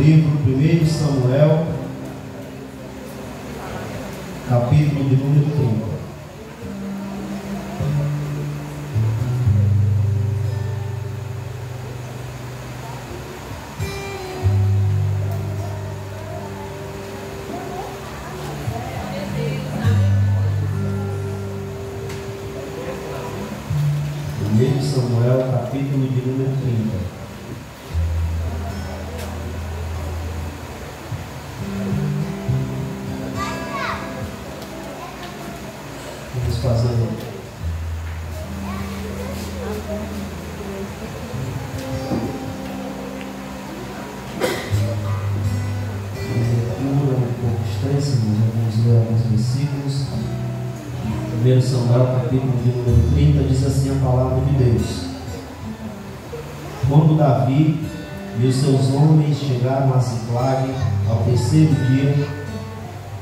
livro 1 Samuel, capítulo de número 30. Samuel, capítulo de número 30. Vamos fazer leitura um pouco extensa, vamos ler alguns versículos. 1 Samuel, capítulo de número 30, diz assim a palavra de Deus. Quando Davi e os seus homens chegaram a Ziclag, ao terceiro dia,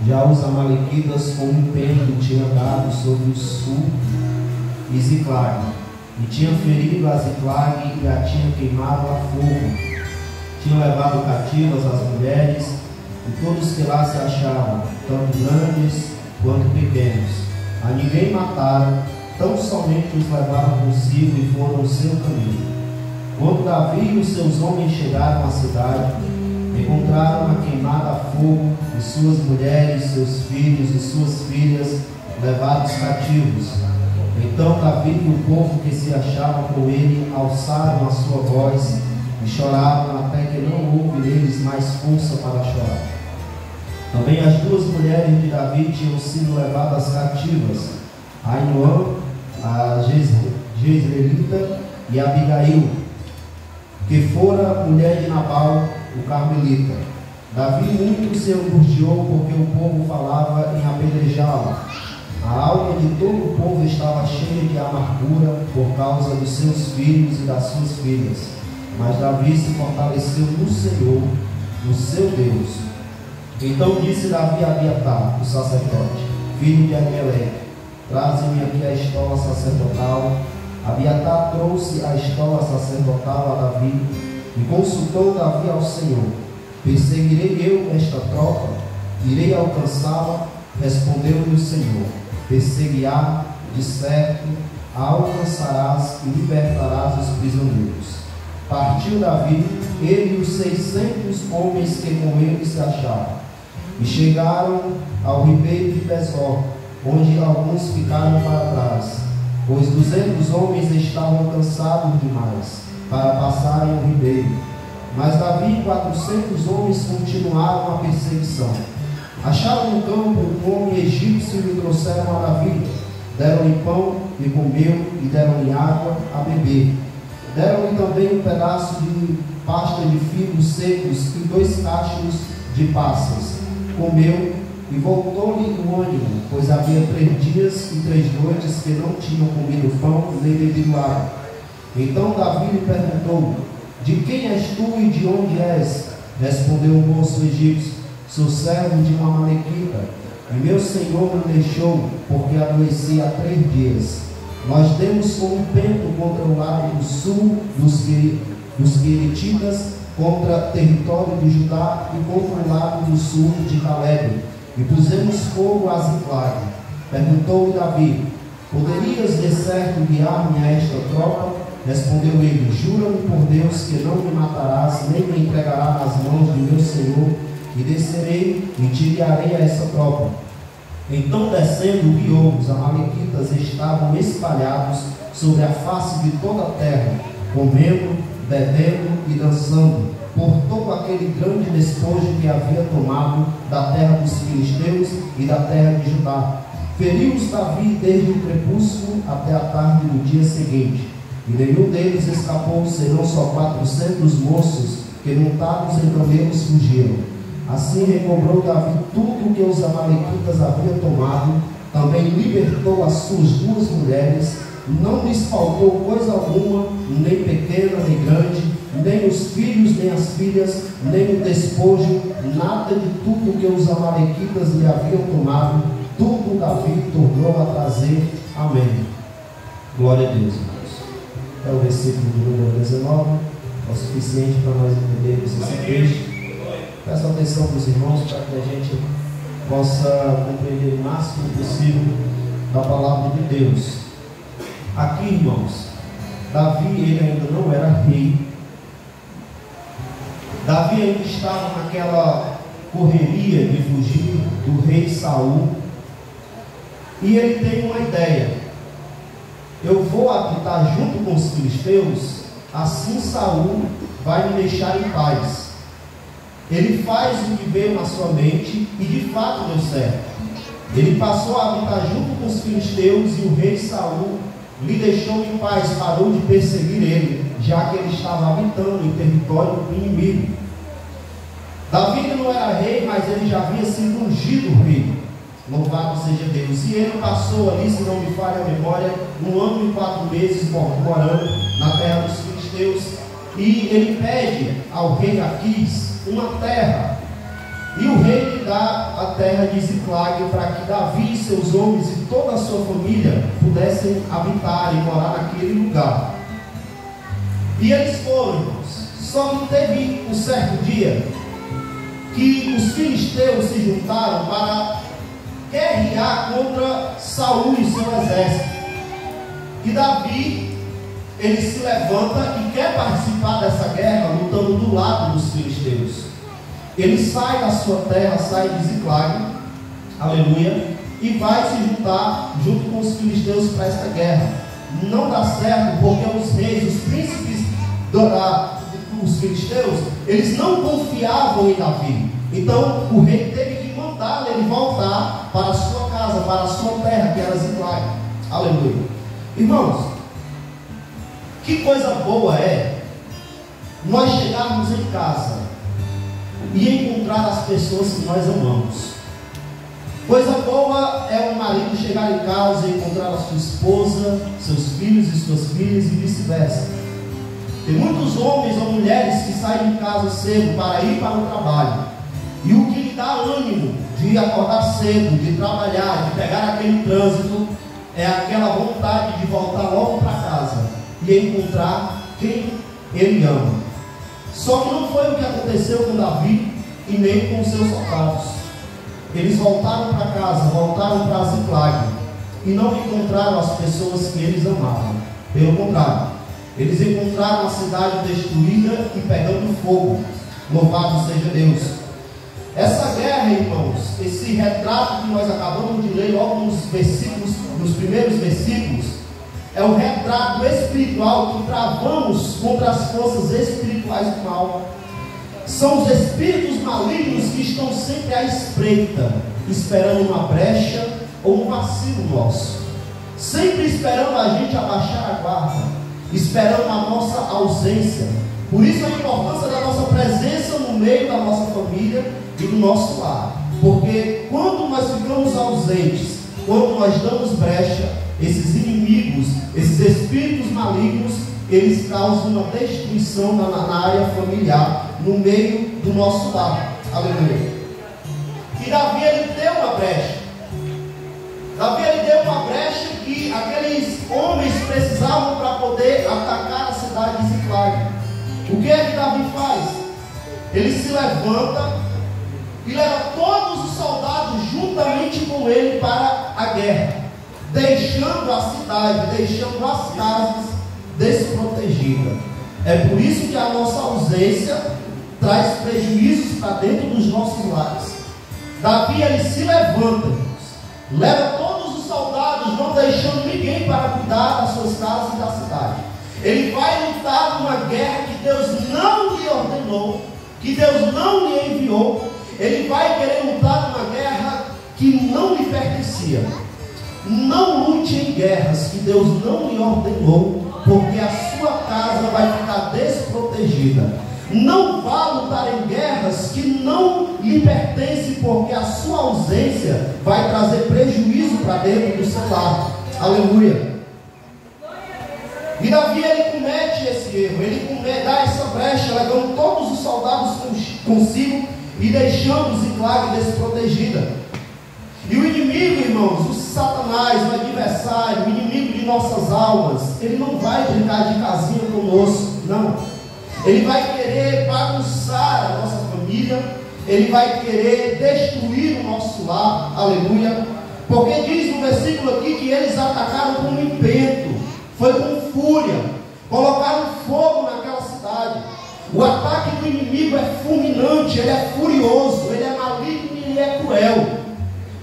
já os amalequitas com impeto tinham dado sobre o sul e Ziclag, e tinham ferido a Ziclag e a tinham queimado a fogo. Tinham levado cativas as mulheres e todos que lá se achavam, tanto grandes quanto pequenos. A ninguém mataram, tão somente os levaram consigo e foram ao seu caminho. Quando Davi e os seus homens chegaram à cidade, encontraram-a queimada a fogo, e suas mulheres, seus filhos e suas filhas levados cativos. Então Davi e o povo que se achava com ele alçaram a sua voz e choraram até que não houve neles mais força para chorar. Também as duas mulheres de Davi tinham sido levadas cativas, Ainoã, a Jezreelita, e Abigail, que fora mulher de Nabal, o carmelita. Davi muito se angustiou porque o povo falava em apedrejá-lo. A alma de todo o povo estava cheia de amargura por causa dos seus filhos e das suas filhas. Mas Davi se fortaleceu no Senhor, no seu Deus. Então disse Davi a Abiatar, o sacerdote, filho de Ahimelec: traze-me aqui a estola sacerdotal. Abiatar trouxe a estola sacerdotal a Davi e consultou Davi ao Senhor: perseguirei eu esta tropa? Irei alcançá-la? Respondeu-lhe o Senhor: perseguirá, de certo, a alcançarás e libertarás os prisioneiros. Partiu Davi, ele e os 600 homens que com ele se achavam, e chegaram ao ribeiro de Besor, onde alguns ficaram para trás, pois 200 homens estavam cansados demais para passarem o ribeiro. Mas Davi e 400 homens continuaram a perseguição. Acharam no campo um homem egípcio e o trouxeram a Davi. Deram-lhe pão e comeu, e deram-lhe água a beber. Deram-lhe também um pedaço de pasta de figos secos e 2 cachos de passas. Comeu e voltou-lhe o ânimo, pois havia 3 dias e 3 noites que não tinham comido pão nem bebido água. Então Davi lhe perguntou: de quem és tu e de onde és? Respondeu o moço egípcio: sou servo de uma amalequita, e meu senhor me deixou, porque adoeci há 3 dias. Nós demos como pento contra o lado do sul dos Queretitas, contra o território de Judá e contra o lado do sul de Caleb, e pusemos fogo a Ziclag. Perguntou-lhe Davi: poderias de certo guiar-me a esta tropa? Respondeu ele: jura-me por Deus que não me matarás, nem me entregarás nas mãos de meu senhor, e descerei e te guiarei a essa tropa. Então, descendo, viu os amalequitas estavam espalhados sobre a face de toda a terra, comendo, bebendo e dançando, por todo aquele grande despojo que havia tomado da terra dos filisteus e da terra de Judá. Feriu-os Davi desde o crepúsculo até a tarde do dia seguinte, e nenhum deles escapou, senão só 400 moços que, montados em camelos, fugiram. Assim recobrou Davi tudo o que os amalequitas haviam tomado, também libertou as suas 2 mulheres, não lhes faltou coisa alguma, nem pequena nem grande, nem os filhos nem as filhas, nem o despojo, nada de tudo que os amalequitas lhe haviam tomado, tudo Davi tornou a trazer. Amém. Glória a Deus, irmãos. É o versículo de número 19, é o suficiente para nós entendermos esse texto. Peço atenção dos irmãos para que a gente possa compreender o máximo possível da palavra de Deus. Aqui, irmãos, Davi, ele ainda não era rei. Davi ainda estava naquela correria de fugir do rei Saul. E ele tem uma ideia: eu vou habitar junto com os filisteus, assim Saul vai me deixar em paz. Ele faz o que veio na sua mente e de fato deu certo. Ele passou a habitar junto com os filisteus e o rei Saul lhe deixou em paz, parou de perseguir ele, já que ele estava habitando em território inimigo. Davi não era rei, mas ele já havia sido ungido rei. Louvado seja Deus. E ele passou ali, se não me falha a memória, 1 ano e 4 meses morando na terra dos filisteus. E ele pede ao rei Aquis uma terra. E o rei lhe dá a terra de Ziclag para que Davi e seus homens e toda a sua família pudessem habitar e morar naquele lugar. E eles foram, irmãos. Só que teve um certo dia que os filisteus se juntaram para guerrear contra Saul e seu exército. E Davi, ele se levanta e quer participar dessa guerra, lutando do lado dos filisteus. Ele sai da sua terra, sai de Ziclag, aleluia, e vai se juntar junto com os filisteus para esta guerra. Não dá certo, porque os reis, os príncipes dos filisteus, eles não confiavam em Davi. Então o rei teve que mandar ele voltar para a sua casa, para a sua terra, que era Ziclag. Aleluia. Irmãos, que coisa boa é nós chegarmos em casa e encontrar as pessoas que nós amamos. Coisa boa é um marido chegar em casa e encontrar a sua esposa, seus filhos e suas filhas, e vice-versa. Tem muitos homens ou mulheres que saem de casa cedo para ir para o trabalho, e o que lhe dá ânimo de acordar cedo, de trabalhar, de pegar aquele trânsito, é aquela vontade de voltar logo para casa e encontrar quem ele ama. Só que não foi o que aconteceu com Davi e nem com seus soldados. Eles voltaram para casa, voltaram para Ziclag, e não encontraram as pessoas que eles amavam. Pelo contrário, eles encontraram a cidade destruída e pegando fogo. Louvado seja Deus. Essa guerra, irmãos, esse retrato que nós acabamos de ler logo nos primeiros versículos, é um retrato espiritual que travamos contra as forças espirituais do mal. São os espíritos malignos que estão sempre à espreita, esperando uma brecha ou um vacilo nosso, sempre esperando a gente abaixar a guarda, esperando a nossa ausência. Por isso a importância da nossa presença no meio da nossa família e do nosso lar, porque quando nós ficamos ausentes, quando nós damos brecha, esses inimigos, esses espíritos malignos, eles causam uma destruição na área familiar, no meio do nosso lar. Aleluia. E Davi, ele deu uma brecha. Davi, ele deu uma brecha que aqueles homens precisavam para poder atacar a cidade de Ziclag. O que é que Davi faz? Ele se levanta e leva todos os soldados juntamente com ele para a guerra, deixando a cidade, deixando as casas desprotegidas. É por isso que a nossa ausência traz prejuízos para dentro dos nossos lares. Davi, ele se levanta, leva todos os soldados, não deixando ninguém para cuidar das suas casas e da cidade. Ele vai lutar numa guerra que Deus não lhe ordenou, que Deus não lhe enviou. Ele vai querer lutar numa guerra que não lhe pertencia. Não lute em guerras que Deus não lhe ordenou, porque a sua casa vai ficar desprotegida. Não vá lutar em guerras que não lhe pertencem, porque a sua ausência vai trazer prejuízo para dentro do seu lar. Aleluia. E Davi, ele comete esse erro, ele dá essa brecha, levando todos os soldados consigo e deixando Ziclag desprotegida. E o inimigo, irmãos, o Satanás, o adversário, o inimigo de nossas almas, ele não vai brincar de casinha conosco, não. Ele vai querer bagunçar a nossa família, ele vai querer destruir o nosso lar, aleluia, porque diz no versículo aqui que eles atacaram com impeto, foi com fúria, colocaram fogo naquela cidade. O ataque do inimigo é fulminante, ele é furioso, ele é maligno e ele é cruel,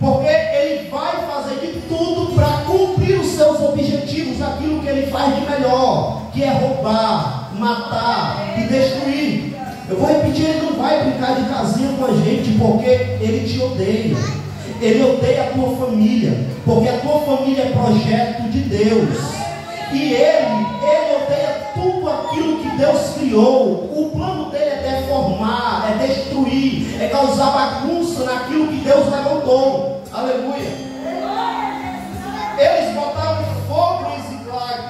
porque ele vai fazer de tudo para cumprir os seus objetivos, aquilo que ele faz de melhor, que é roubar, matar e destruir. Eu vou repetir, ele não vai brincar de casinha com a gente, porque ele te odeia. Ele odeia a tua família, porque a tua família é projeto de Deus. E ele odeia tudo aquilo que Deus criou. O plano dele é deformar, é destruir, é causar bagunça naquilo que Deus levantou. Aleluia. Eles botaram fogo em Ziklag,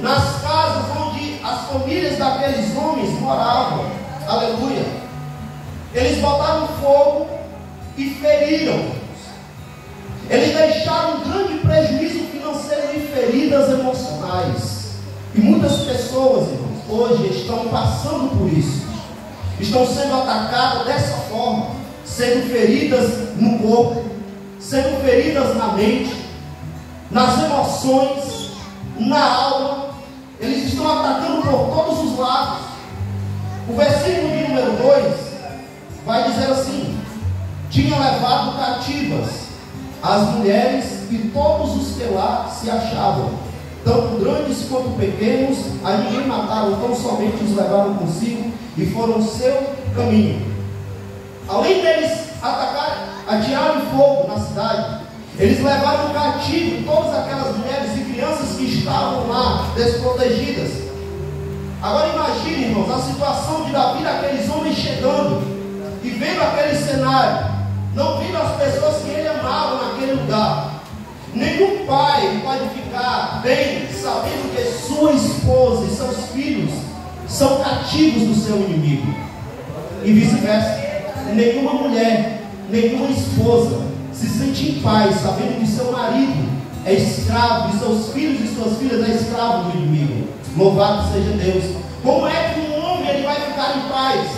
nas casas onde as famílias daqueles homens moravam. Aleluia. Eles botaram fogo e feriram. Eles deixaram um grande prejuízo financeiro e feridas emocionais. E muitas pessoas, irmãos, hoje estão passando por isso. Estão sendo atacadas dessa forma, sendo feridas no corpo, sendo feridas na mente, nas emoções, na alma. Eles estão atacando por todos os lados. O versículo de número 2 vai dizer assim: tinha levado cativas as mulheres e todos os que lá se achavam, tanto grandes quanto pequenos, a ninguém mataram, tão somente os levaram consigo e foram seu caminho. Além deles atacarem, atirarem fogo na cidade, eles levaram cativo todas aquelas mulheres e crianças que estavam lá desprotegidas. Agora imagine, irmãos, a situação de Davi, daqueles homens chegando e vendo aquele cenário, não vendo as pessoas que ele amava naquele lugar. Nenhum pai pode ficar bem sabendo que sua esposa e seus filhos são cativos do seu inimigo, e vice-versa. Nenhuma mulher, nenhuma esposa se sente em paz sabendo que seu marido é escravo, e seus filhos e suas filhas é escravo do inimigo. Louvado seja Deus. Como é que um homem ele vai ficar em paz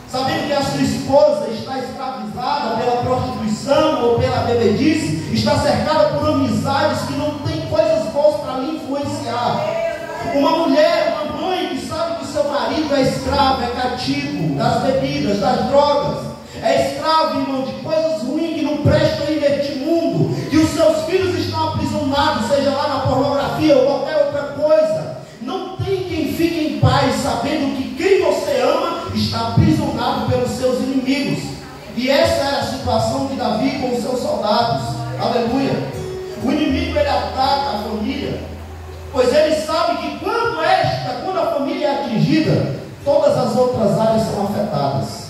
sabendo que a sua esposa está escravizada pela prostituição ou pela bebedice, está cercada por amizades que não tem coisas boas para lhe influenciar? Uma mulher, uma mãe que sabe que seu marido é escravo, é cativo das bebidas, das drogas, é escravo, irmão, de coisas ruins que não prestam aí neste mundo, que os seus filhos estão aprisionados, seja lá na pornografia ou qualquer outra coisa. Não tem quem fique em paz sabendo que quem você ama está aprisionado pelos seus inimigos. E essa era a situação de Davi com os seus soldados. Aleluia. O inimigo ele ataca a família, pois ele sabe que quando a família é atingida, todas as outras áreas são afetadas.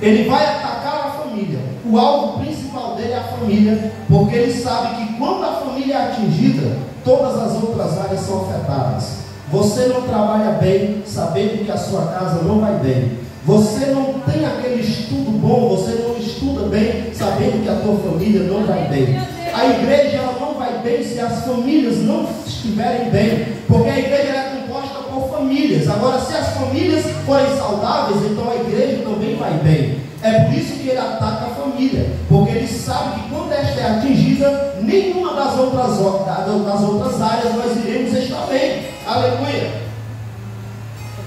Ele vai atacar a família. O alvo principal dele é a família, porque ele sabe que quando a família é atingida, todas as outras áreas são afetadas. Você não trabalha bem sabendo que a sua casa não vai bem. Você não tem aquele estudo bom, você não estuda bem sabendo que a tua família não vai bem. A igreja ela não vai bem se as famílias não estiverem bem, porque a igreja é composta por famílias. Agora, se as famílias forem saudáveis, então a igreja também vai bem. É por isso que ele ataca a família, porque ele sabe que quando esta é atingida, nenhuma das outras áreas nós iremos estar bem. Aleluia.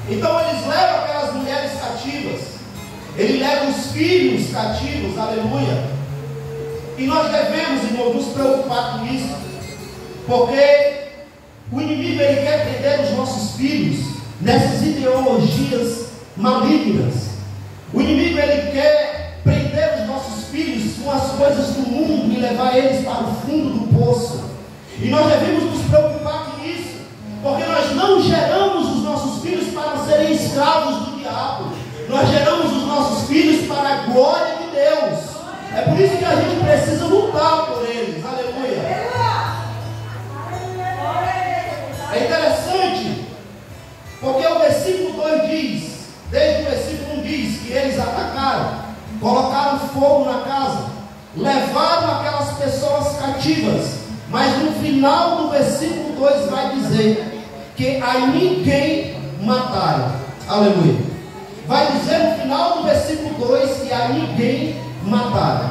Então eles levam aquelas mulheres cativas, ele leva os filhos cativos. Aleluia. E nós devemos, irmão, nos preocupar com isso, porque o inimigo ele quer prender os nossos filhos nessas ideologias malignas. O inimigo ele quer prender os nossos filhos com as coisas do mundo e levar eles para o fundo do poço. E nós devemos nos preocupar com isso, porque nós não geramos os nossos filhos para serem escravos do diabo. Nós geramos os nossos filhos para a glória de Deus. É por isso que a gente precisa lutar por eles. Aleluia. É interessante, porque o versículo 2 diz, desde o versículo 1 diz que eles atacaram, colocaram fogo na casa, levaram aquelas pessoas cativas. Mas no final do versículo 2 vai dizer que a ninguém mataram. Aleluia. Vai dizer no final do versículo 2 e a ninguém mataram.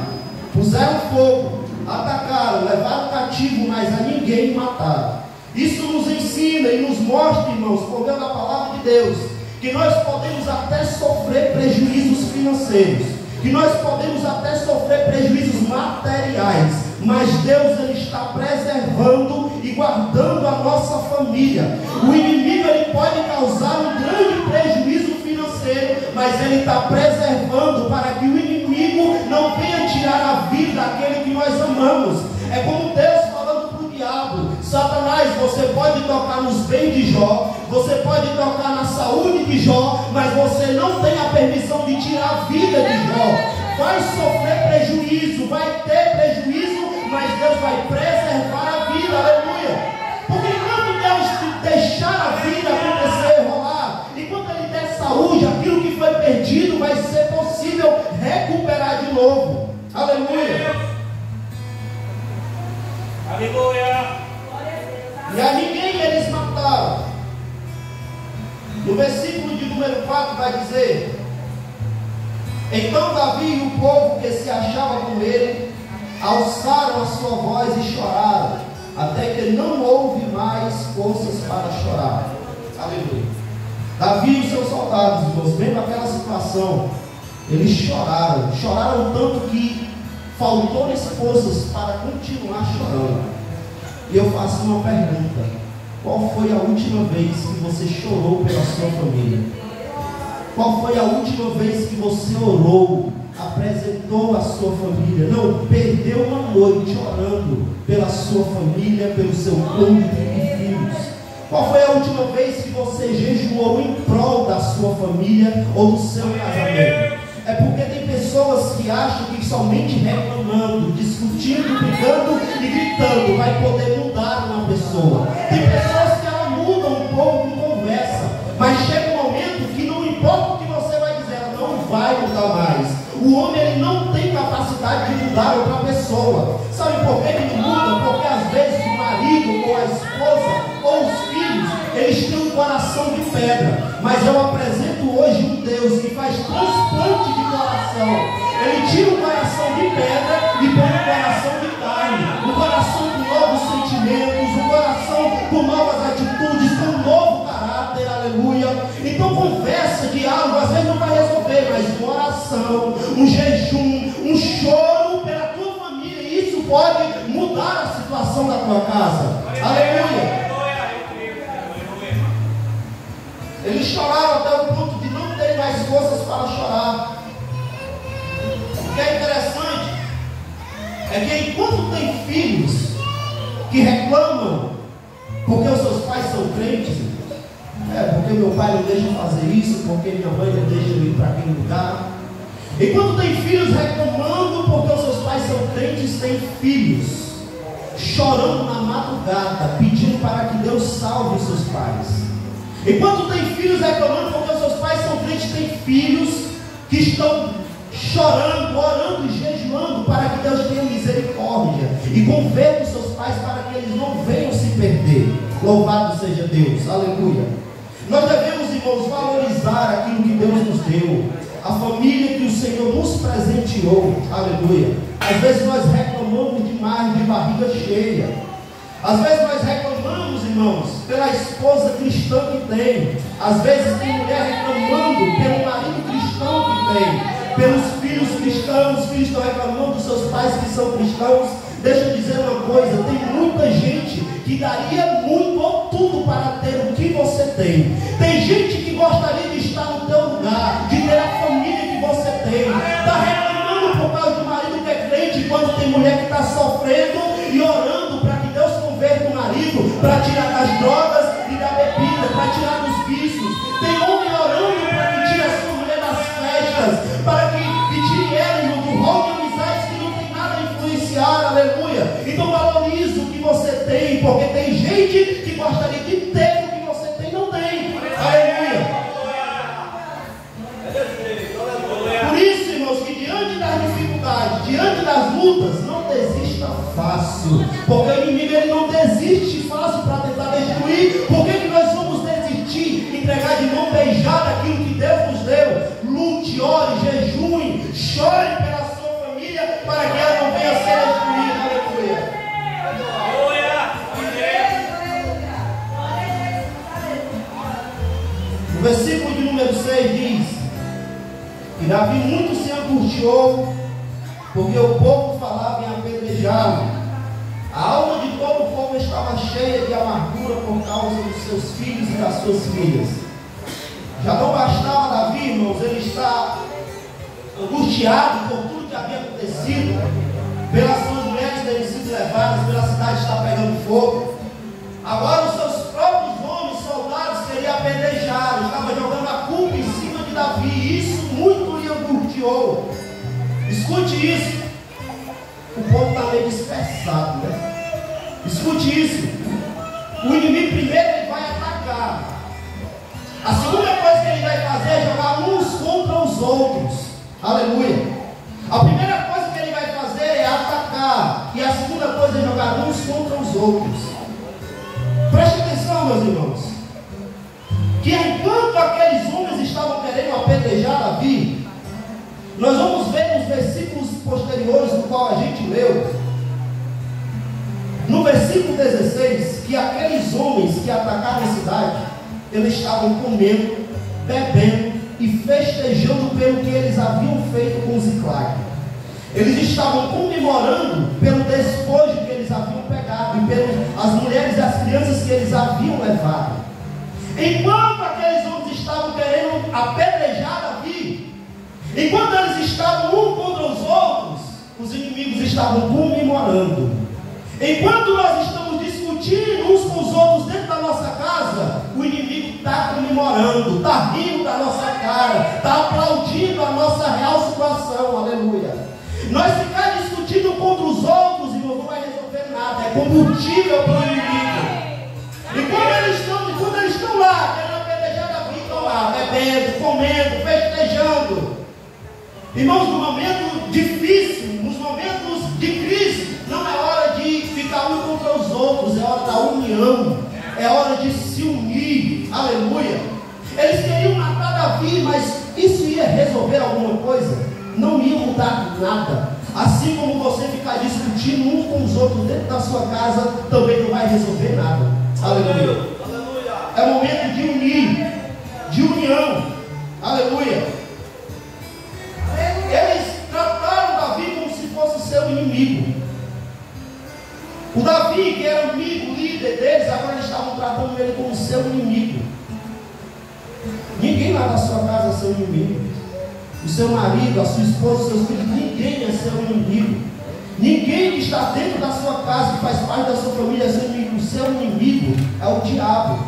Puseram fogo, atacaram, levaram cativo, mas a ninguém mataram. Isso nos ensina e nos mostra, irmãos, por meio da palavra de Deus, que nós podemos até sofrer prejuízos financeiros, que nós podemos até sofrer prejuízos materiais, mas Deus, ele está preservando e guardando a nossa família. O inimigo, ele pode causar um grande prejuízo financeiro, mas ele está preservando para que o inimigo não venha tirar a vida daquele que nós amamos. É como Deus falando para o diabo: Satanás, você pode tocar nos bens de Jó, você pode tocar na saúde de Jó, mas você não tem a permissão de tirar a vida de Jó. Vai sofrer prejuízo, vai ter prejuízo, mas Deus vai preservar a vida. Aleluia. Porque enquanto Deus deixar a vida acontecer, rolar, enquanto Ele der saúde, aquilo que foi perdido vai ser possível recuperar de novo. Aleluia. Aleluia. E a ninguém eles mataram. No versículo de número 4 vai dizer: então Davi e o povo que se achava com ele alçaram a sua voz e choraram, até que não houve mais forças para chorar. Aleluia. Davi e os seus soldados, irmãos, vendo aquela situação, eles choraram tanto que faltou-lhes forças para continuar chorando. E eu faço uma pergunta: qual foi a última vez que você chorou pela sua família? Qual foi a última vez que você orou, apresentou a sua família? Não, perdeu uma noite orando pela sua família, pelo seu cônjuge e filhos. Qual foi a última vez que você jejuou em prol da sua família ou do seu casamento? É porque tem pessoas que acham que somente reclamando, discutindo, brigando e gritando vai poder mudar uma pessoa. Tem pessoas que ela muda um pouco com conversa, mas chega um momento que não importa o que você vai dizer, ela não vai mudar mais. O homem, ele não tem capacidade de mudar outra pessoa. Sabe por que ele não muda? Porque às vezes o marido ou a esposa ou os filhos, eles têm um coração de pedra. Mas eu apresento hoje um Deus que faz transplante de coração. Ele tira o coração de pedra e põe o coração de carne, o coração com novos sentimentos, o coração com novas atitudes, com um novo caráter. Aleluia. Então conversa, diálogo, às vezes não vai resolver, mas uma oração, um jejum, um choro pela tua família, isso pode mudar a situação da tua casa. Aleluia. Eles choraram até o ponto de não terem mais forças para chorar. O que é interessante é que enquanto tem filhos que reclamam porque os seus pais são crentes, porque meu pai não deixa fazer isso, porque minha mãe não deixa eu ir para aquele lugar. Enquanto tem filhos reclamando porque os seus pais são crentes, tem filhos chorando na madrugada, pedindo para que Deus salve os seus pais. Enquanto tem filhos reclamando porque os seus pais são crentes, tem filhos que estão chorando, orando e jejuando para que Deus tenha misericórdia e converta os seus pais para que eles não venham se perder. Louvado seja Deus. Aleluia. Nós devemos, irmãos, valorizar aquilo que Deus nos deu, a família que o Senhor nos presenteou. Aleluia. Às vezes nós reclamamos demais de barriga cheia. Às vezes nós reclamamos, irmãos, pela esposa cristã que tem. Às vezes tem mulher reclamando pelo marido cristão que tem, pelos filhos cristãos. Os filhos estão reclamando dos seus pais que são cristãos. Deixa eu dizer uma coisa: tem muita gente que daria muito ou tudo para ter o que você tem. Tem gente que gostaria de estar no teu lugar, de ter a família que você tem. Está reclamando por causa do marido que é crente, enquanto tem mulher que está sofrendo e orando para que Deus converta o marido, para tirar das drogas e da bebida, para tirar dos vícios. Tem homem orando para que tire a sua mulher das festas, para que tire ela do rol de amizades que não tem nada a influenciar. Aleluia. Então valorize o que você tem, porque tem gente que gostaria de ter o que você tem e não tem. Aleluia. Por isso, irmãos, que diante das dificuldades, diante das lutas, não desista fácil, porque o inimigo, ele não desiste fácil para tentar destruir. Por que nós vamos desistir, entregar de mão beijada aquilo que Deus nos deu? Lute, ore, jejue, chore pela sua família para que ela não venha a ser destruída. O versículo de número 6 diz que Davi muito se angustiou, porque o povo falava em apedrejá-lo. A alma de todo o povo estava cheia de amargura por causa dos seus filhos e das suas filhas. Já não bastava Davi, irmãos, ele está angustiado por tudo que havia acontecido, pelas suas mulheres terem sido levadas, pela cidade estar pegando fogo. Agora os seus próprios homens, soldados, queriam apedrejá-lo, estavam jogando a culpa em cima de Davi, e isso muito lhe angustiou. Escute isso. O povo está meio dispersado, né? Escute isso. O inimigo primeiro ele vai atacar. A segunda coisa que ele vai fazer é jogar uns contra os outros. Aleluia. A primeira coisa que ele vai fazer é atacar. E a segunda coisa é jogar uns contra os outros. Preste atenção, meus irmãos. Que enquanto aqueles homens estavam querendo apedrejar Davi, nós vamos ver nos versículos posteriores do qual a gente leu, no versículo 16, que aqueles homens que atacaram a cidade, eles estavam comendo, bebendo e festejando pelo que eles haviam feito com Ziclag. Eles estavam comemorando pelo despojo que eles haviam pegado e pelas mulheres e as crianças que eles haviam levado. Enquanto aqueles homens estavam querendo apedrejar Davi, enquanto eles estavam um contra os outros, os inimigos estavam comemorando. Enquanto nós estamos discutindo uns com os outros dentro da nossa casa, o inimigo está comemorando, está rindo da nossa cara, está aplaudindo a nossa real situação. Aleluia. Nós ficar discutindo contra os outros, irmão, não vai resolver nada. É combustível para o inimigo. E quando eles estão lá, querendo apedrejar Davi, estão lá, bebendo, comendo, festejando. Irmãos, no momento difícil, nos momentos de crise, não é hora de ficar um contra os outros, é hora da união, é hora de se unir. Aleluia. Eles queriam matar Davi, mas isso ia resolver alguma coisa? Não ia mudar nada. Assim como você ficar discutindo uns com os outros dentro da sua casa, também não vai resolver nada. Aleluia. É momento de unir, de união. Aleluia. Eles trataram Davi como se fosse seu inimigo. O Davi, que era amigo, líder deles, agora eles estavam tratando ele como seu inimigo. Ninguém lá na sua casa é seu inimigo. O seu marido, a sua esposa, os seus filhos, ninguém é seu inimigo. Ninguém que está dentro da sua casa, que faz parte da sua família, é seu inimigo. O seu inimigo é o diabo.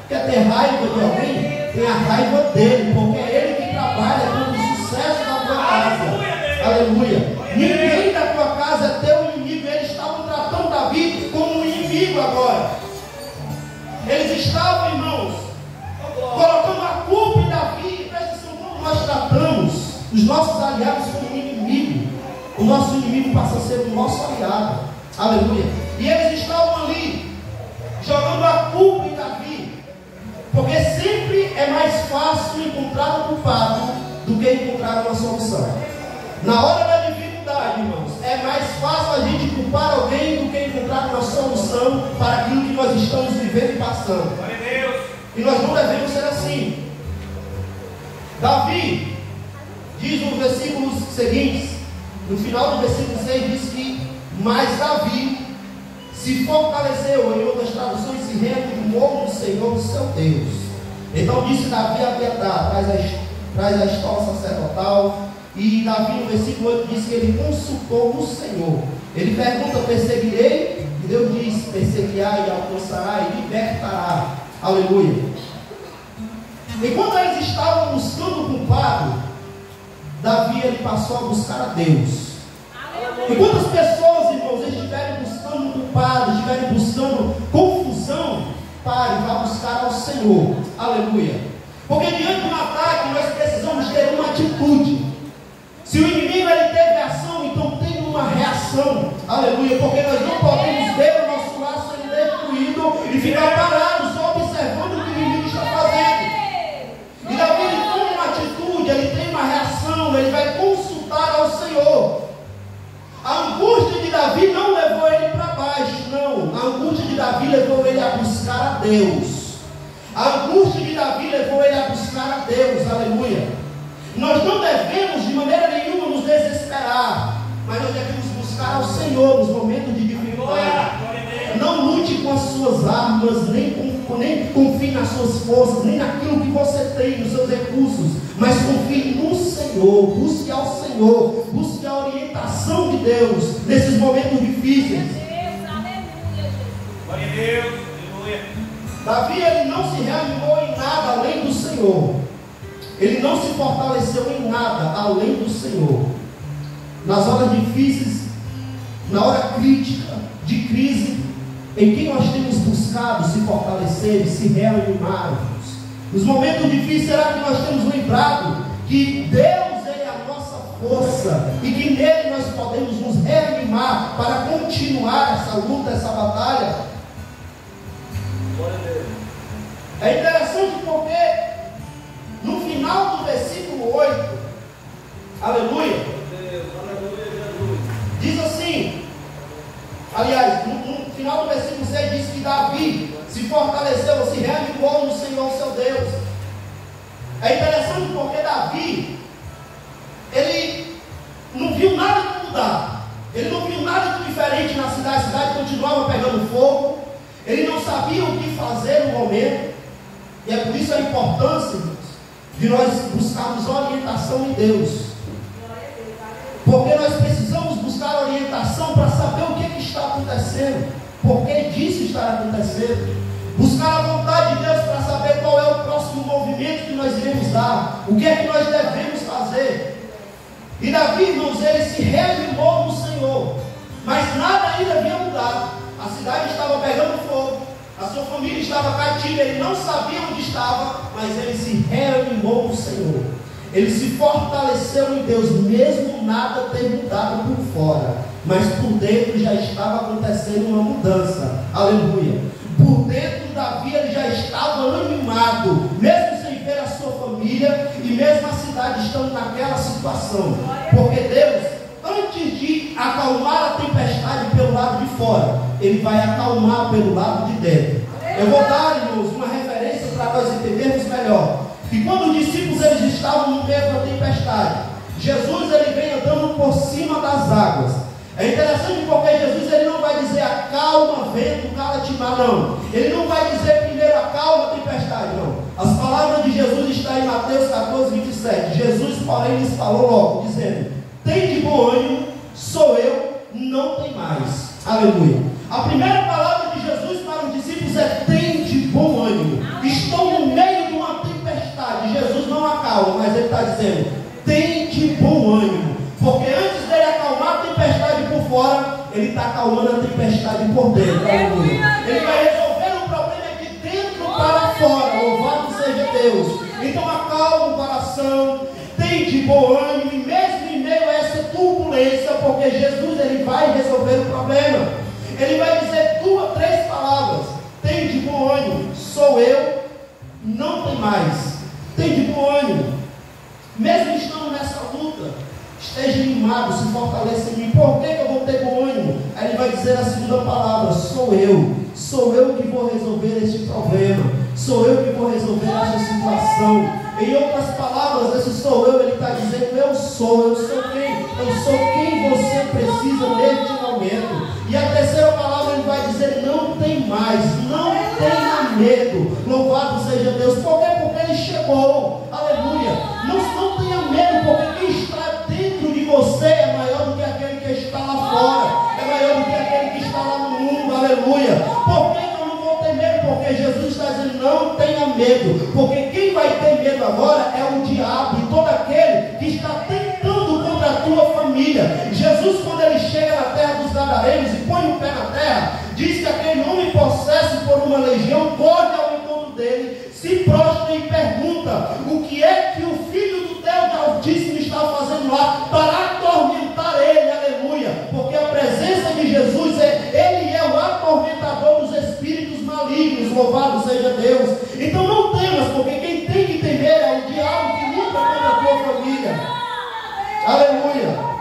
Quer ter raiva de alguém? Tenha raiva dele, porque é ele que trabalha contra o sucesso da tua casa. Aleluia. Ninguém da tua casa é teu inimigo. Eles estavam tratando Davi como um inimigo agora. Eles estavam, irmãos, colocando a culpa em Davi. Presta atenção, como nós tratamos os nossos aliados como um inimigo, o nosso inimigo passa a ser o nosso aliado. Aleluia. E eles estavam ali jogando a culpa em Davi, porque sempre é mais fácil encontrar um culpado do que encontrar uma solução. Na hora da dificuldade, irmãos, é mais fácil a gente culpar alguém do que encontrar uma solução para aquilo que nós estamos vivendo e passando. E nós não devemos ser assim. Davi diz nos versículos seguintes, no final do versículo 6 diz que, mas Davi se fortaleceu, em outras traduções, se reanimou no Senhor, seu Deus. Então disse Davi a Abiatar, traz a estola sacerdotal. E Davi no versículo 8 diz que ele consultou no Senhor. Ele pergunta: perseguirei? E Deus diz: perseguirá e alcançará e libertará. Aleluia. Enquanto eles estavam buscando o culpado, Davi ele passou a buscar a Deus. Enquanto as pessoas, irmãos, estiverem buscando um culpado, estiverem buscando confusão, pare, vá buscar ao Senhor. Aleluia. Porque diante de um ataque nós precisamos ter uma atitude. Se o inimigo ele teve ação, então tem uma reação. Aleluia. Porque nós não podemos ver o nosso lar sendo destruído e ficar parados só observando o que o inimigo está fazendo. E Davi ele toma uma atitude, ele tem uma reação, ele vai consultar ao Deus. A angústia de Davi levou ele a buscar a Deus, aleluia. Nós não devemos de maneira nenhuma nos desesperar, mas nós devemos buscar ao Senhor nos momentos de dificuldade. Não lute com as suas armas, nem confie nas suas forças, nem naquilo que você tem, nos seus recursos, mas confie no Senhor, busque ao Senhor, busque a orientação de Deus nesses momentos difíceis. Glória a Deus, aleluia. Davi, ele não se reanimou em nada além do Senhor. Ele não se fortaleceu em nada além do Senhor. Nas horas difíceis, na hora crítica, de crise, em quem nós temos buscado se fortalecer, se reanimarmos. Nos momentos difíceis, será que nós temos lembrado que Deus é a nossa força e que nele nós podemos nos reanimar para continuar essa luta, essa batalha? É interessante porque no final do versículo 8, aleluia, diz assim, aliás, no final do versículo 6 diz que Davi se fortaleceu, se reanimou no Senhor seu Deus. É interessante porque Davi, ele não viu nada mudar, ele não viu nada de diferente na cidade, a cidade continuava pegando fogo, ele não sabia o que fazer no momento. E é por isso a importância de nós buscarmos orientação em Deus. Porque nós precisamos buscar orientação para saber o que está acontecendo, por que disso está acontecendo. Buscar a vontade de Deus para saber qual é o próximo movimento que nós iremos dar, o que é que nós devemos fazer. E Davi, irmãos, ele se reanimou no Senhor, mas nada ainda havia mudado. A cidade estava pegando fogo, a sua família estava cativa, ele não sabia onde estava, mas ele se reanimou no Senhor. Ele se fortaleceu em Deus, mesmo nada ter mudado por fora, mas por dentro já estava acontecendo uma mudança. Aleluia. Por dentro Davi ele já estava animado, mesmo sem ver a sua família e mesmo a cidade estando naquela situação. Porque Deus, antes de acalmar a tempestade pelo lado de fora, Ele vai acalmar pelo lado de dentro. Eu vou dar, irmãos, uma referência para nós entendermos melhor. Que quando os discípulos eles estavam no meio da tempestade, Jesus ele vem andando por cima das águas. É interessante porque Jesus ele não vai dizer acalma vento, cala-te mar, não. Ele não vai dizer primeiro acalma a tempestade, não. As palavras de Jesus estão em Mateus 14, 27. Jesus, porém, lhes falou logo, dizendo: tem de bom ânimo, sou eu, não tem mais. Aleluia. A primeira palavra de Jesus para os discípulos é: tem de bom ânimo. Estou no meio de uma tempestade. Jesus não acalma, mas ele está dizendo: tem de bom ânimo. Porque antes dele acalmar a tempestade por fora, ele está acalmando a tempestade por dentro. Aleluia. Ele vai resolver o problema de dentro para fora. Louvado seja Deus. Então acalma o coração, tem de bom ânimo, e mesmo em meio a essa turbulência, porque Jesus ele vai resolver o problema. Ele vai dizer três palavras: tem de bom ânimo, sou eu, não tem mais. Tem de bom ânimo. Mesmo estando nessa luta, esteja animado, se fortaleça em mim. Por que eu vou ter bom ânimo? Aí ele vai dizer a segunda palavra: sou eu que vou resolver este problema, sou eu que vou resolver esta situação. Em outras palavras, esse sou eu, ele está dizendo: eu sou quem você precisa neste momento. E a terceira palavra ele vai dizer: não tem mais, não tenha medo. Louvado seja Deus. Por quê? Porque ele chegou. Aleluia. Não tenha medo, porque quem está dentro de você é maior do que aquele que está lá fora, é maior do que aquele que está lá no mundo. Aleluia. Por que eu não vou ter medo? Porque Jesus está dizendo: não tenha medo. Porque quem vai ter medo agora é o diabo e todo aquele que está tentando contra a tua família. Jesus, quando ele chega na terra dos Gadarenos e põe o pé na terra, diz que aquele homem possesso por uma legião corre ao encontro dele, se prostra e pergunta: o que é que o Filho do Deus Altíssimo está fazendo lá para atormentar ele? Aleluia. Porque a presença de Jesus ele é o atormentador dos espíritos malignos. Louvado seja Deus. Então não temas, porque quem tem que temer é o diabo que luta contra a tua família. Aleluia.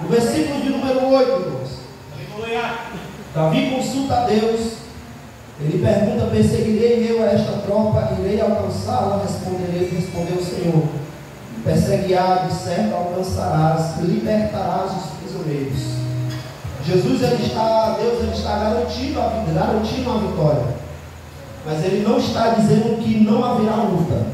No versículo de número 8, irmãos, Davi consulta a Deus. Ele pergunta: perseguirei eu a esta tropa, irei alcançá-la? Respondeu o Senhor: perseguirás, de certo alcançarás, libertarás os prisioneiros. Deus ele está garantindo a vitória, mas ele não está dizendo que não haverá luta.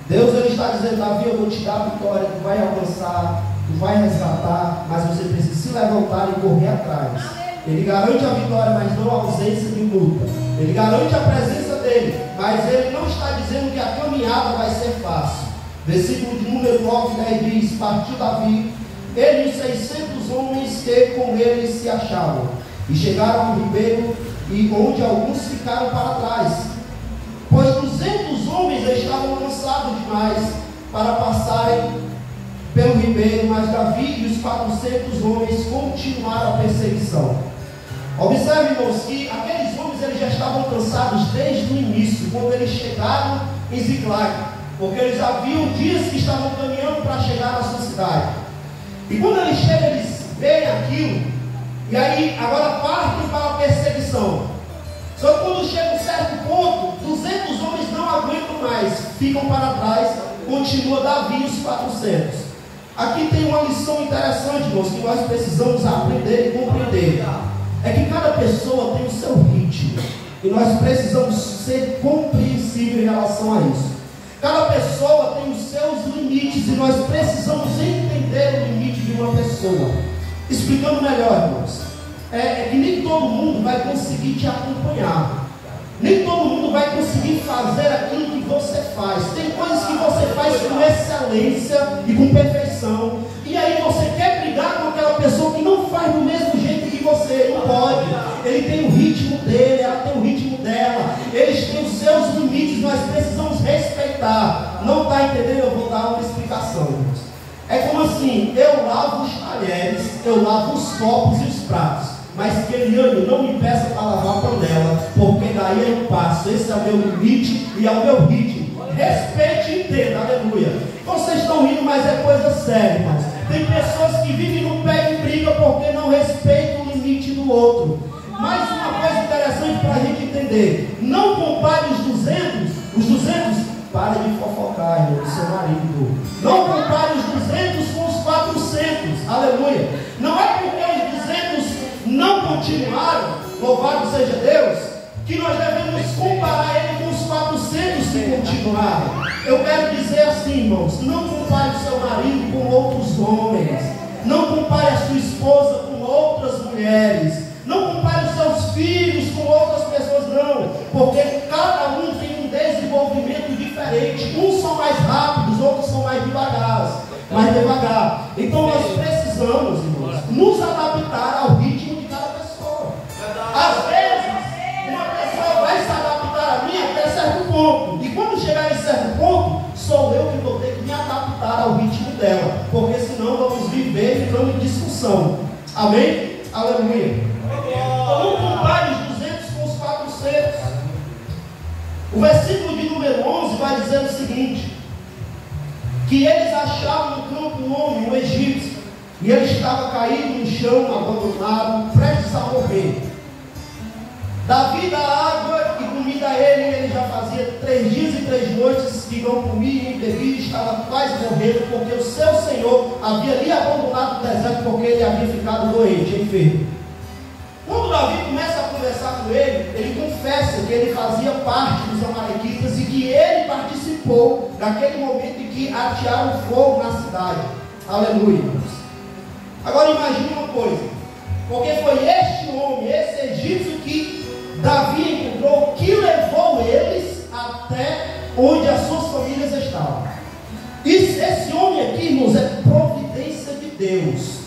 Deus ele está dizendo: Davi, eu vou te dar a vitória, tu vai alcançar, tu vai resgatar, mas você precisa se levantar e correr atrás. Ele garante a vitória, mas não a ausência de luta. Ele garante a presença dele, mas ele não está dizendo que a caminhada vai ser fácil. Versículo de número 9, 10 diz: partiu Davi, ele e 600 homens que com ele se achavam, e chegaram ao ribeiro, e onde alguns ficaram para trás, pois 200 homens estavam cansados demais para passarem pelo ribeiro, mas Davi e os 400 homens continuaram a perseguição. Observe, irmãos, que aqueles homens eles já estavam cansados desde o início, quando eles chegaram em Ziclag, porque eles haviam dias que estavam caminhando para chegar à sua cidade. E quando eles chegam, eles veem aquilo, e aí agora partem para a perseguição. Só que quando chega um certo ponto, 200 homens não aguentam mais, ficam para trás, continua Davi e os 400. Aqui tem uma lição interessante, irmãos, que nós precisamos aprender e compreender. É que cada pessoa tem o seu ritmo, e nós precisamos ser compreensíveis em relação a isso. Cada pessoa tem os seus limites, e nós precisamos entender o limite de uma pessoa. Explicando melhor, irmãos, é que nem todo mundo vai conseguir te acompanhar, nem todo mundo vai conseguir fazer aquilo que você faz. Tem coisas que você faz com excelência e com perfeição, e aí você quer brigar com aquela pessoa que não faz do mesmo jeito que você. Não pode. Ele tem o ritmo dele, ela tem o ritmo dela, eles têm os seus limites, nós precisamos respeitar. Não está entendendo? Eu vou dar uma explicação, irmãos. É como assim: eu lavo os talheres, eu lavo os copos e os pratos, mas Eliane, não me peça para lavar a panela, porque daí eu passo. Esse é o meu limite e é o meu ritmo. Respeite e entenda, aleluia. Vocês estão rindo, mas é coisa séria, irmãos. Tem pessoas que vivem no pé e briga porque não respeitam o limite do outro. Mais uma coisa interessante para a gente entender: não compare os 200, pare de fofocar, irmão, do seu marido. Não compare os 200 com os 400, aleluia. Não é porque os 200 não continuaram, louvado seja Deus, que nós devemos comparar ele com os 400 que continuaram. Eu quero dizer assim, irmãos: não compare o seu marido com outros homens, não compare a sua esposa com outras mulheres, não compare os seus filhos com outras pessoas, não, porque cada um tem um desenvolvimento diferente. Uns são mais rápidos, outros são mais devagar. Então nós precisamos, irmãos, nos adaptar ao ritmo de cada pessoa. Às vezes uma pessoa vai se adaptar a mim até certo ponto, e quando chegar em certo ponto, sou eu que vou ter que me adaptar ao ritmo dela, porque senão vamos viver entrando em discussão. Amém? Aleluia. Não compare os 200 com os 400. O versículo de número 11 vai dizer o seguinte: que eles acharam no campo um homem, um egípcio, e ele estava caído no chão, abandonado, prestes a morrer. Davi dá água e comida a ele, e ele já fazia 3 dias e 3 noites que não comia nem bebia, estava quase morrendo, porque o seu Senhor havia lhe abandonado no deserto, porque ele havia ficado doente, enfermo. Quando Davi começa a conversar com ele confessa que ele fazia parte dos amalequitas e que ele participou daquele momento em que atearam fogo na cidade. Aleluia. Agora imagine uma coisa: porque foi este homem, esse egípcio que Davi encontrou, que levou eles até onde as suas famílias estavam. Esse homem aqui, irmãos, é providência de Deus.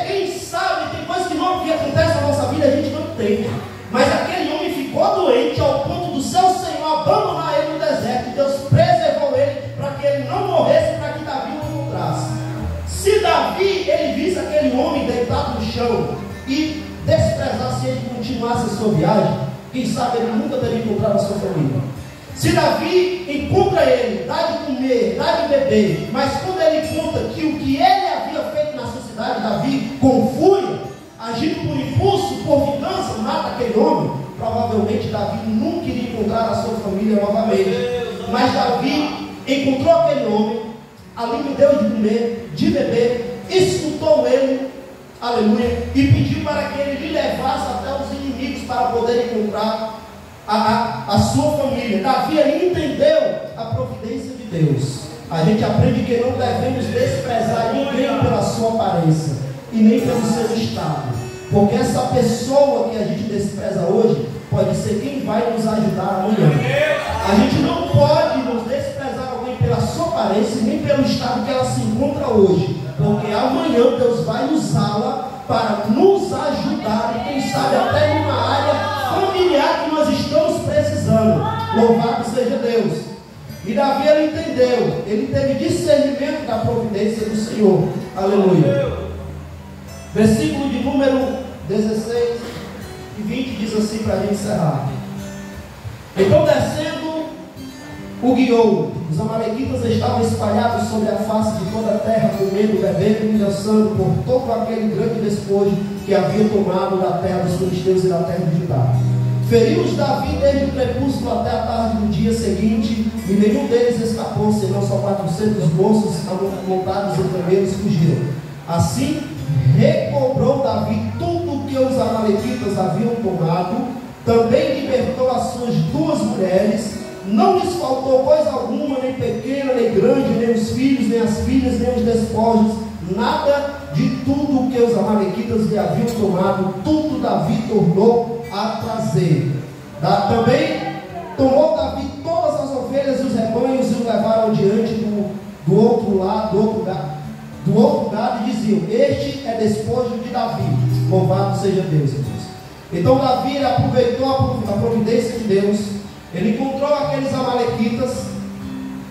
Quem sabe, tem coisas que acontecem na nossa vida, a gente não entende. Mas aquele homem ficou doente ao ponto do seu Senhor abandonar ele no deserto. Deus preservou ele para que ele não morresse, para que Davi o encontrasse. Se Davi ele visse aquele homem deitado no chão e desprezasse ele e continuasse a sua viagem, quem sabe ele nunca teria encontrado a sua família. Se Davi encontra ele, dá de comer, dá de beber, mas quando ele conta que o que ele havia feito na sua cidade, Davi, com fúria, agindo por impulso, por vingança, mata aquele homem, provavelmente Davi nunca iria encontrar a sua família novamente. Mas Davi encontrou aquele homem, ali me deu de comer, de beber, escutou ele, aleluia, e pediu para que ele lhe levasse até os inimigos para poder encontrar a sua família. Davi entendeu a providência de Deus. A gente aprende que não devemos desprezar ninguém pela sua aparência e nem pelo seu estado, porque essa pessoa que a gente despreza hoje pode ser quem vai nos ajudar amanhã. A gente não pode nos desprezar alguém pela sua aparência nem pelo estado que ela se encontra hoje, porque amanhã Deus vai usá-la para nos ajudar e quem sabe até numa área familiar que nós estamos precisando. Louvado seja Deus. E Davi entendeu, ele teve discernimento da providência do Senhor. Aleluia. Versículo de número 16 e 20 diz assim para a gente encerrar. Então, descendo o guiou, os amalequitas estavam espalhados sobre a face de toda a terra, comendo, bebendo e dançando por todo aquele grande despojo que havia tomado da terra dos filisteus e da terra de Judá. Feriu-os Davi desde o crepúsculo até a tarde do dia seguinte, e nenhum deles escapou, senão só 400 moços montados em camelos fugiram. Assim, recobrou Davi tudo o que os amalequitas haviam tomado, também libertou as suas 2 mulheres, não lhes faltou coisa alguma, nem pequena, nem grande, nem os filhos, nem as filhas, nem os despojos, nada de tudo o que os amalequitas lhe haviam tomado, tudo Davi tornou a trazer. Também tomou Davi todas as ovelhas e os rebanhos e o levaram diante do outro gado e diziam: este é despojo de Davi. Louvado seja Deus, irmãos. Então Davi aproveitou a providência de Deus. Ele encontrou aqueles amalequitas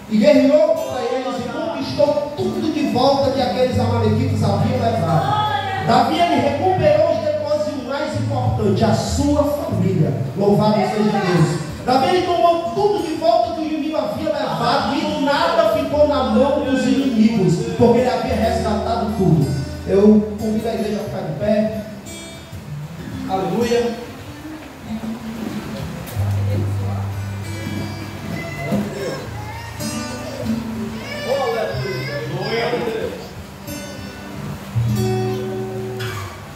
e guerreou contra eles e conquistou tudo de volta que aqueles amalequitas haviam levado. Davi recuperou os depósitos, e o mais importante, a sua família. Louvado seja Deus. Davi tomou tudo de volta que o inimigo havia levado e nada ficou na mão dos inimigos, porque ele havia resgatado tudo. Eu convido a igreja a ficar de pé. Aleluia.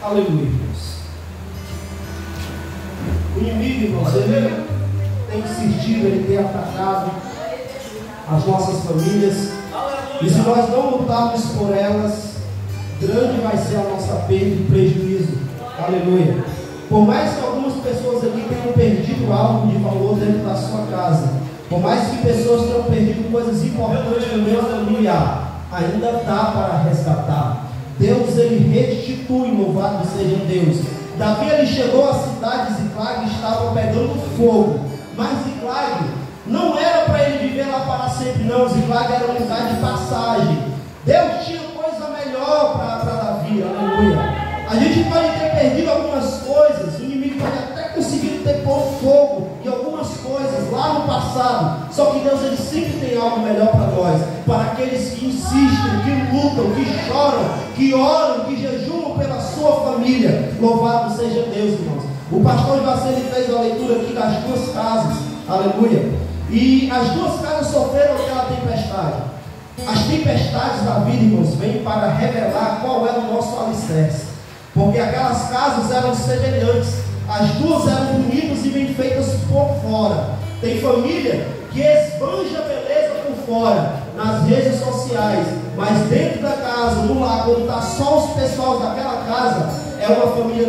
Aleluia, Deus. O inimigo, irmãos, ele tem insistido, ele tem atacado as nossas famílias. E se nós não lutarmos por elas, grande vai ser a nossa perda e prejuízo. Aleluia. Por mais que algumas pessoas aqui tenham perdido algo de valor dentro da sua casa, por mais que pessoas tenham perdido coisas importantes no meio familiar, ainda dá para resgatar. Deus, ele restitui, louvado seja Deus. Davi, ele chegou à cidade de Ziclag e estava pegando fogo, mas Ziclag não era para ele viver lá para sempre, não. Ziclag era um lugar de passagem. Deus tinha coisa melhor para Davi, aleluia. A gente pode ter perdido algumas coisas, o inimigo pode até conseguir ter posto fogo em algumas coisas lá no passado, só que Deus, ele sempre tem algo melhor para nós, para aqueles que insistem, que lutam, que choram, que oram, que jejuam pela sua família. Louvado seja Deus, irmãos. O pastor Ivacelli fez a leitura aqui das 2 casas, aleluia, e as 2 casas sofreram aquela tempestade. As tempestades da vida, irmãos, vêm para revelar qual é o nosso alicerce, porque aquelas casas eram semelhantes. As 2 eram bonitas e bem feitas por fora. Tem família que esbanja beleza por fora, nas redes sociais, mas dentro da casa, no lar, quando está só os pessoal daquela casa, é uma família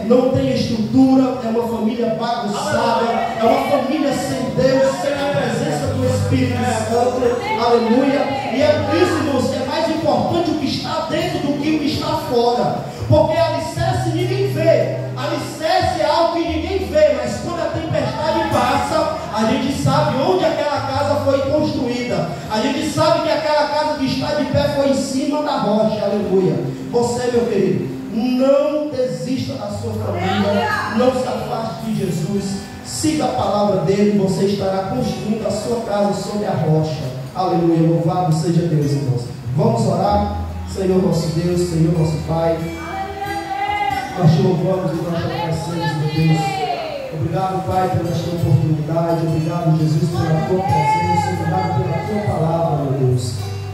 não tem estrutura, é uma família bagunçada, é uma família sem Deus, sem a presença do Espírito Santo, aleluia. E é por isso, irmãos, que é mais importante o que está dentro do que o que está fora, porque alicerce ninguém vê, alicerce é algo que ninguém vê, mas quando a tempestade passa, a gente sabe onde aquela casa foi construída, a gente sabe que aquela casa que está de pé foi em cima da rocha, aleluia. Você, meu querido, não desista da sua família, não se afaste de Jesus, siga a palavra dele, você estará construindo a sua casa sobre a rocha, aleluia. Louvado seja Deus, irmãos. Vamos orar. Senhor nosso Deus, Senhor nosso Pai, Nós te louvamos e nós te agradecemos, meu Deus. Obrigado, Pai, pela esta oportunidade. Obrigado, Jesus, pela tua presença. Obrigado pela tua palavra, meu Deus.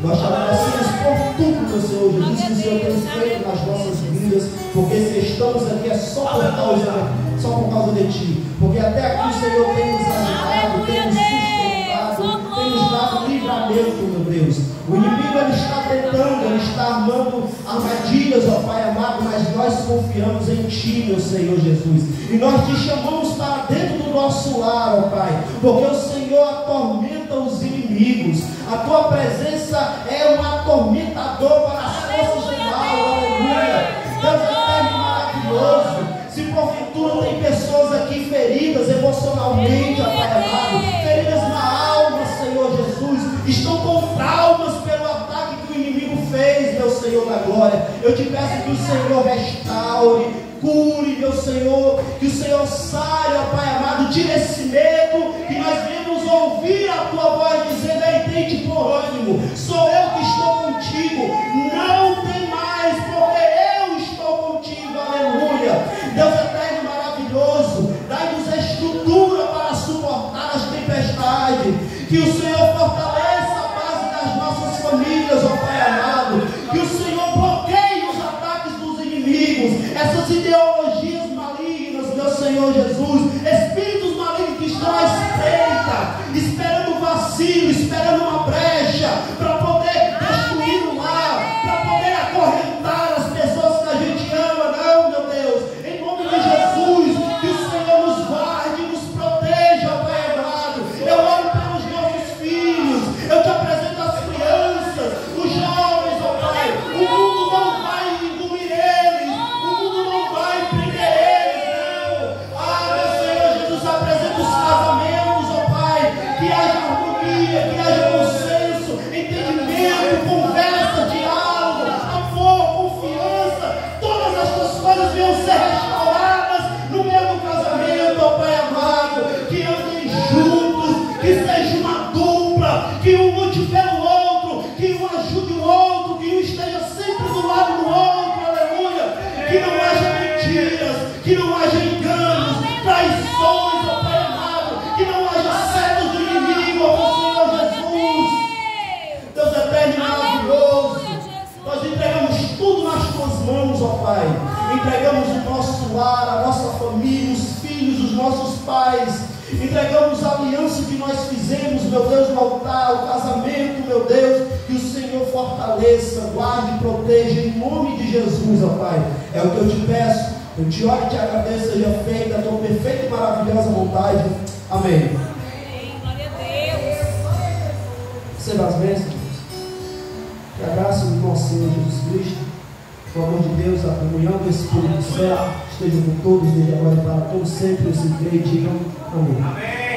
Nós te agradecemos por tudo, meu Senhor Jesus, que o Senhor tem feito nas nossas vidas, porque se estamos aqui é só por causa de Ti. Porque até aqui o Senhor tem nos ajudado, tem nos sustentado, tem nos dado livramento, meu Deus. O inimigo ele está tentando, ele está armando armadilhas, ó Pai amado, mas nós confiamos em Ti, meu Senhor Jesus. E nós te chamamos para dentro do nosso lar, ó Pai, porque o Senhor atormenta os inimigos. A Tua presença é um atormentador para as forças do mal, aleluia. Deus eterno e maravilhoso. Se porventura tem pessoas aqui feridas emocionalmente, ó Pai amado, feridas na alma, Senhor Jesus, estão com traumas pelo ataque que o inimigo fez, meu Senhor da glória. Eu te peço que o Senhor restaure, cure, meu Senhor, que o Senhor saia, ó Pai amado, tire esse medo, que nós venhamos ouvir a Tua voz dizendo: ei, tente por ânimo, sou eu que estou contigo, não tem mais, porque eu estou contigo, aleluia. Deus eterno e maravilhoso, dai-nos estrutura para suportar as tempestades, que o Senhor fortaleça a base das nossas famílias, ó Pai amado, que o Senhor bloqueie os ataques dos inimigos, essas ideologias malignas, meu Senhor Jesus, espíritos malignos que estão à espreita, esperando vacilo, esperando uma brecha, para poder destruir o lar, para poder acorrentar as pessoas que a gente ama. Não, meu Deus, em nome de Jesus, que o Senhor nos guarde, nos proteja, ó Pai amado. Eu oro pelos nossos filhos, eu te apresento as crianças, os jovens, ó Pai. O mundo não vai engolir eles, o mundo não vai prender eles, não. Ah, meu Senhor Jesus, apresenta os casamentos, ó Pai, que haja harmonia, que haja bom senso, entendimento, conversa, diálogo, amor, confiança, todas estas coisas venham ser restauradas no meio do casamento, ó Pai amado, que andem juntos, que seja uma dupla, que um lute pelo outro, que um ajude o outro, que um esteja sempre do lado do outro, aleluia, que não haja mentiras, que não haja enganos, traições, ó Pai amado, que não haja setas do inimigo, ó Senhor Jesus. Deus eterno e maravilhoso, nós entregamos tudo nas Tuas mãos, ó Pai. Entregamos o nosso lar, a nossa família, os filhos, os nossos pais. Entregamos a aliança que nós fizemos, meu Deus, no altar, o casamento, meu Deus. Que o Senhor fortaleça, guarde e proteja em nome de Jesus, ó Pai. É o que eu te peço. Eu te oro e te agradeço, seja feita a Tua perfeita e maravilhosa vontade. Amém. Glória a Deus. Receba as bênçãos. Que a graça do nosso Senhor Jesus Cristo, o amor de Deus, a comunhão do Espírito Santo esteja com todos, desde agora e para todos sempre. Os que creem, digam amém. Amém.